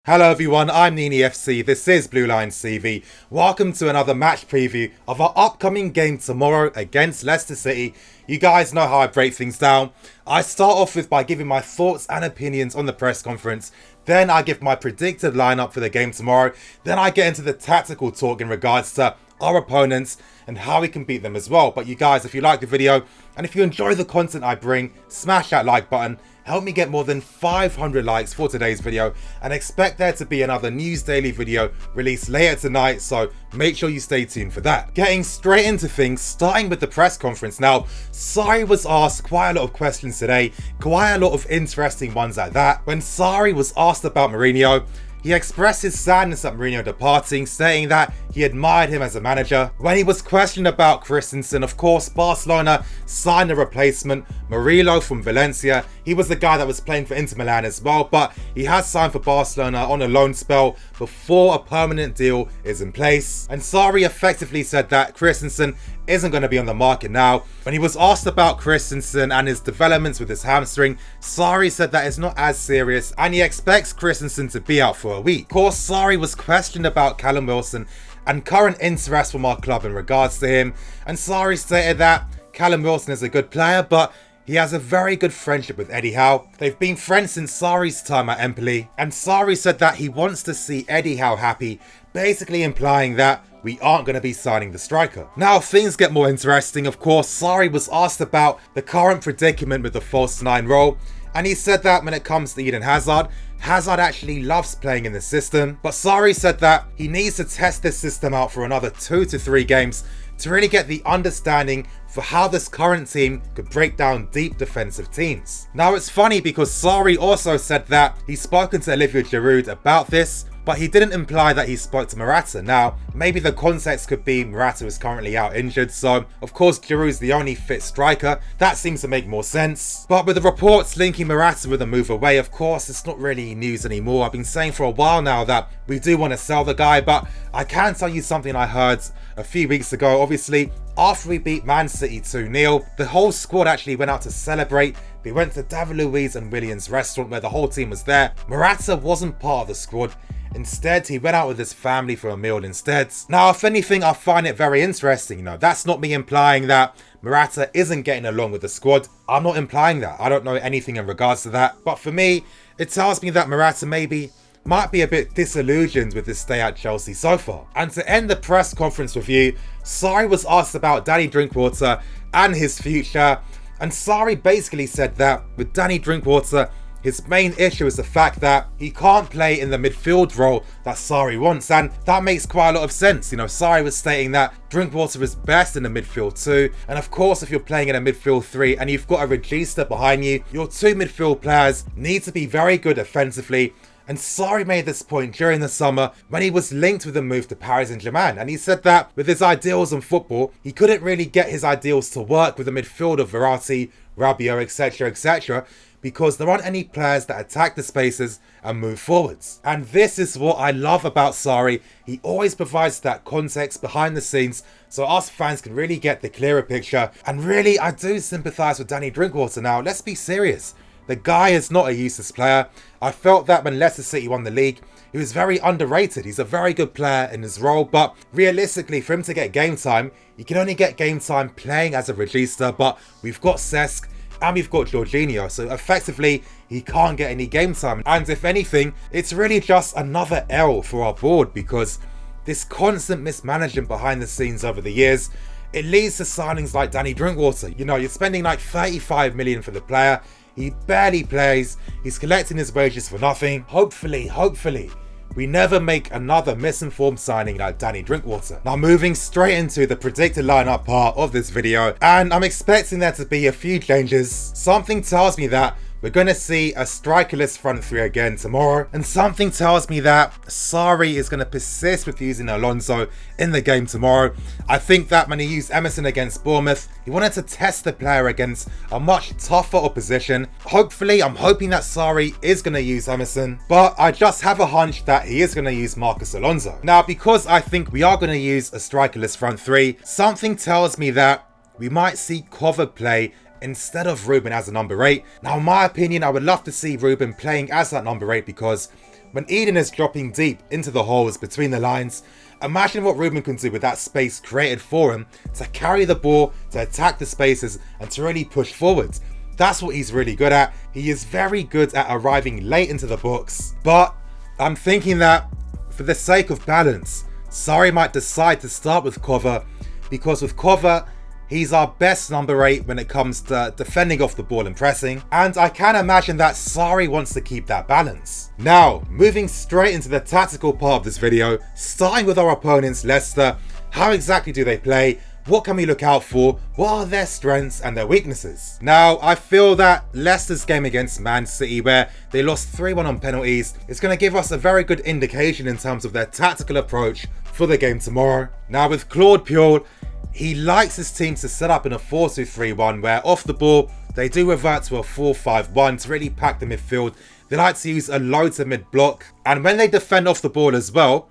Hello everyone, I'm Nini FC, this is Blue Lions TV. Welcome to another match preview of our upcoming game tomorrow against Leicester City. You guys know how I break things down. I start off by giving my thoughts and opinions on the press conference. Then I give my predicted lineup for the game tomorrow. Then I get into the tactical talk in regards to our opponents and how we can beat them as well. But you guys, if you like the video and if you enjoy the content I bring, smash that like button. Help me get more than 500 likes for today's video, and expect there to be another News Daily video released later tonight, so make sure you stay tuned for that. Getting straight into things, starting with the press conference. Now, Sarri was asked quite a lot of questions today, quite a lot of interesting ones at that. When Sarri was asked about Mourinho, he expressed his sadness at Mourinho departing, saying that he admired him as a manager. When he was questioned about Christensen, of course, Barcelona signed a replacement, Murillo from Valencia. He was the guy that was playing for Inter Milan as well, but he has signed for Barcelona on a loan spell before a permanent deal is in place. And Sarri effectively said that Christensen isn't going to be on the market now. When he was asked about Christensen and his developments with his hamstring, Sarri said that it's not as serious and he expects Christensen to be out for a week. Of course, Sarri was questioned about Callum Wilson and current interest from our club in regards to him, and Sarri stated that Callum Wilson is a good player, but he has a very good friendship with Eddie Howe. They've been friends since Sarri's time at Empoli, and Sarri said that he wants to see Eddie Howe happy, basically implying that we aren't going to be signing the striker. Now things get more interesting. Of course, Sarri was asked about the current predicament with the false nine role, and he said that when it comes to Eden Hazard, Hazard actually loves playing in the system, but Sarri said that he needs to test this system out for another 2 to 3 games to really get the understanding for how this current team could break down deep defensive teams. Now it's funny because Sarri also said that he's spoken to Olivier Giroud about this, but he didn't imply that he spoke to Morata. Now, maybe the context could be Morata is currently out injured, so of course Giroud's the only fit striker. That seems to make more sense. But with the reports linking Morata with a move away, of course, it's not really news anymore. I've been saying for a while now that we do want to sell the guy, but I can tell you something I heard a few weeks ago. Obviously, after we beat Man City 2-0, the whole squad actually went out to celebrate. They went to David Luiz and Williams' restaurant where the whole team was there. Morata wasn't part of the squad. Instead, he went out with his family for a meal instead. Now, if anything, I find it very interesting. That's not me implying that Morata isn't getting along with the squad. I'm not implying that. I don't know anything in regards to that. But for me, it tells me that Morata might be a bit disillusioned with his stay at Chelsea so far. And to end the press conference review, Sarri was asked about Danny Drinkwater and his future. And Sarri basically said that with Danny Drinkwater, his main issue is the fact that he can't play in the midfield role that Sarri wants, and that makes quite a lot of sense. Sarri was stating that Drinkwater is best in the midfield too, and of course if you're playing in a midfield 3 and you've got a regista behind you, your 2 midfield players need to be very good offensively. And Sarri made this point during the summer when he was linked with a move to Paris Saint-Germain, and he said that with his ideals in football, he couldn't really get his ideals to work with a midfield of Verratti, Rabiot, etc, because there aren't any players that attack the spaces and move forwards. And this is what I love about Sarri. He always provides that context behind the scenes so us fans can really get the clearer picture. And really, I do sympathise with Danny Drinkwater now. Let's be serious. The guy is not a useless player. I felt that when Leicester City won the league, he was very underrated. He's a very good player in his role, but realistically, for him to get game time, he can only get game time playing as a regista. But we've got Cesc and we've got Jorginho, so effectively he can't get any game time. And if anything, it's really just another L for our board, because this constant mismanagement behind the scenes over the years, it leads to signings like Danny Drinkwater. You're spending like 35 million for the player. He barely plays. He's collecting his wages for nothing. Hopefully, we never make another misinformed signing like Danny Drinkwater. Now moving straight into the predicted lineup part of this video, and I'm expecting there to be a few changes. Something tells me that we're going to see a strikerless front 3 again tomorrow, and something tells me that Sarri is going to persist with using Alonso in the game tomorrow. I think that when he used Emerson against Bournemouth, he wanted to test the player against a much tougher opposition. Hopefully, I'm hoping that Sarri is going to use Emerson, but I just have a hunch that he is going to use Marcos Alonso. Now, because I think we are going to use a strikerless front 3, something tells me that we might see Cover play instead of Ruben as a number 8. Now in my opinion, I would love to see Ruben playing as that number 8, because when Eden is dropping deep into the holes between the lines, imagine what Ruben can do with that space created for him to carry the ball, to attack the spaces, and to really push forwards. That's what he's really good at. He is very good at arriving late into the box. But I'm thinking that for the sake of balance, Sarri might decide to start with Cover, because with Cover, he's our best number 8 when it comes to defending off the ball and pressing, and I can imagine that Sarri wants to keep that balance. Now, moving straight into the tactical part of this video, starting with our opponents, Leicester. How exactly do they play? What can we look out for? What are their strengths and their weaknesses? Now, I feel that Leicester's game against Man City, where they lost 3-1 on penalties, is going to give us a very good indication in terms of their tactical approach for the game tomorrow. Now, with Claude Puel, he likes his team to set up in a 4-2-3-1, where off the ball, they do revert to a 4-5-1 to really pack the midfield. They like to use a low to mid block, and when they defend off the ball as well,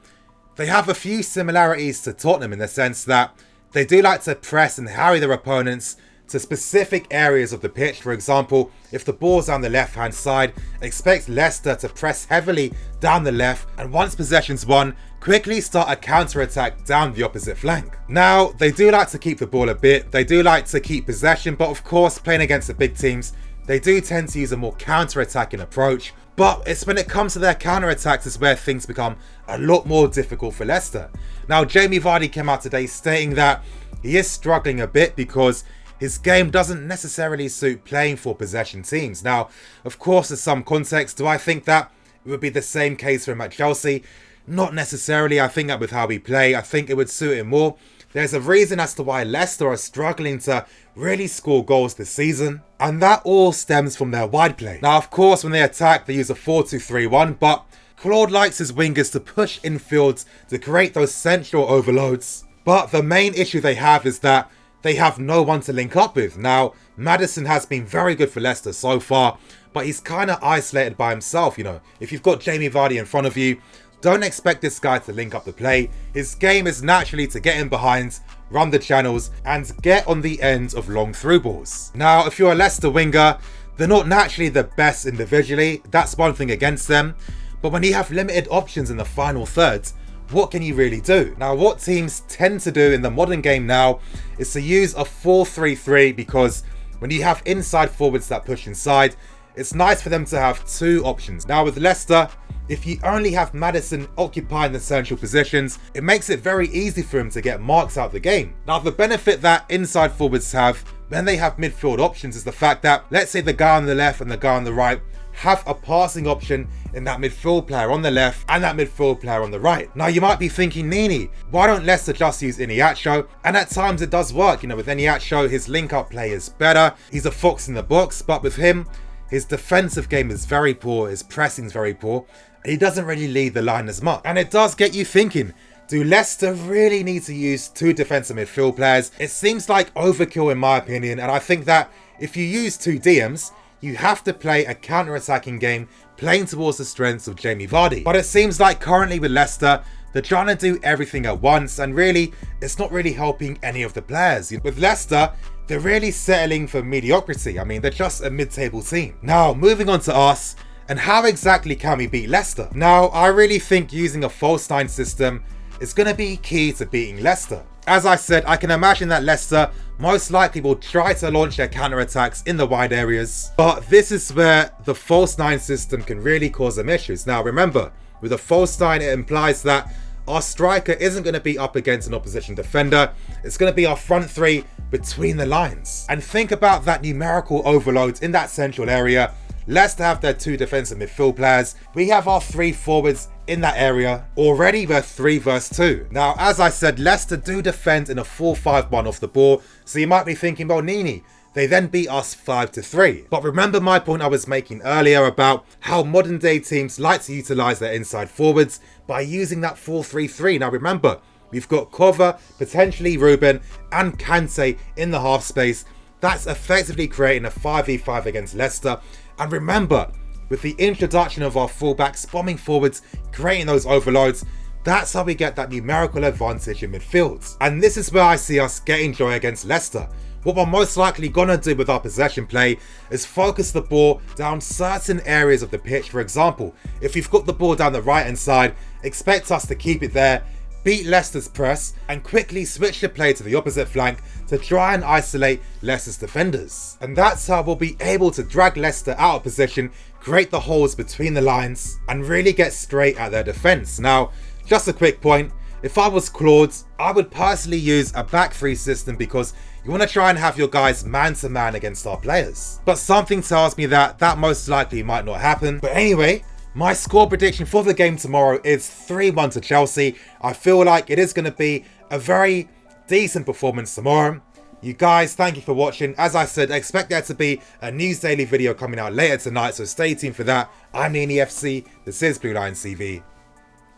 they have a few similarities to Tottenham in the sense that they do like to press and harry their opponents to specific areas of the pitch. For example, if the ball's down the left hand side, expect Leicester to press heavily down the left, and once possession's won, quickly start a counter-attack down the opposite flank. Now, they do like to keep the ball a bit, they do like to keep possession, but of course, playing against the big teams, they do tend to use a more counter-attacking approach. But it's when it comes to their counter-attacks is where things become a lot more difficult for Leicester. Now, Jamie Vardy came out today stating that he is struggling a bit because his game doesn't necessarily suit playing for possession teams. Now, of course, there's some context. Do I think that it would be the same case for him at Chelsea? Not necessarily. I think that with how we play, I think it would suit him more. There's a reason as to why Leicester are struggling to really score goals this season, and that all stems from their wide play. Now, of course, when they attack, they use a 4-2-3-1, but Claude likes his wingers to push infields to create those central overloads. But the main issue they have is that they have no one to link up with. Now, Maddison has been very good for Leicester so far, but he's kind of isolated by himself. You know, if you've got Jamie Vardy in front of you, don't expect this guy to link up the play. His game is naturally to get in behind, run the channels, and get on the end of long through balls. Now, if you're a Leicester winger, they're not naturally the best individually. That's one thing against them. But when you have limited options in the final third, what can you really do? Now, what teams tend to do in the modern game now is to use a 4-3-3, because when you have inside forwards that push inside, it's nice for them to have two options. Now, with Leicester, if you only have Maddison occupying the central positions, it makes it very easy for him to get marks out of the game. Now, the benefit that inside forwards have when they have midfield options is the fact that, let's say the guy on the left and the guy on the right have a passing option in that midfield player on the left and that midfield player on the right. Now, you might be thinking, Nini, why don't Leicester just use Iniacho? And at times it does work. You know, with Iniacho, his link-up play is better. He's a fox in the box, but with him, his defensive game is very poor, his pressing is very poor, and he doesn't really lead the line as much. And it does get you thinking, do Leicester really need to use two defensive midfield players? It seems like overkill in my opinion, and I think that if you use two DMs, you have to play a counter-attacking game playing towards the strengths of Jamie Vardy. But it seems like currently with Leicester, they're trying to do everything at once, and really, it's not really helping any of the players. With Leicester, they're really settling for mediocrity. I mean, they're just a mid-table team. Now, moving on to us, and how exactly can we beat Leicester? Now, I really think using a false nine system is going to be key to beating Leicester. As I said, I can imagine that Leicester most likely will try to launch their counter-attacks in the wide areas, but this is where the false nine system can really cause them issues. Now, remember, with a false nine, it implies that our striker isn't going to be up against an opposition defender. It's going to be our front three between the lines. And think about that numerical overload in that central area. Leicester have their two defensive midfield players. We have our three forwards in that area. Already we're 3 versus 2. Now, as I said, Leicester do defend in a 4-5-1 off the ball. So you might be thinking, well, Nini, they then beat us 5-3. But remember my point I was making earlier about how modern day teams like to utilise their inside forwards by using that 4-3-3. Now remember, we've got Cover, potentially Ruben, and Kante in the half space. That's effectively creating a 5v5 against Leicester. And remember, with the introduction of our fullbacks bombing forwards, creating those overloads, that's how we get that numerical advantage in midfield. And this is where I see us getting joy against Leicester. what we're most likely gonna do with our possession play is focus the ball down certain areas of the pitch. For example, if you've got the ball down the right hand side, expect us to keep it there, beat Leicester's press, and quickly switch the play to the opposite flank to try and isolate Leicester's defenders. And that's how we'll be able to drag Leicester out of position, create the holes between the lines, and really get straight at their defence. Now, just a quick point, if I was Claude, I would personally use a back three system because you want to try and have your guys man to man against our players. But something tells me that most likely might not happen. But anyway, my score prediction for the game tomorrow is 3-1 to Chelsea. I feel like it is going to be a very decent performance tomorrow. You guys, thank you for watching. As I said, expect there to be a news daily video coming out later tonight, so stay tuned for that. I'm NEFC, this is Blue Line CV,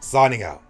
signing out.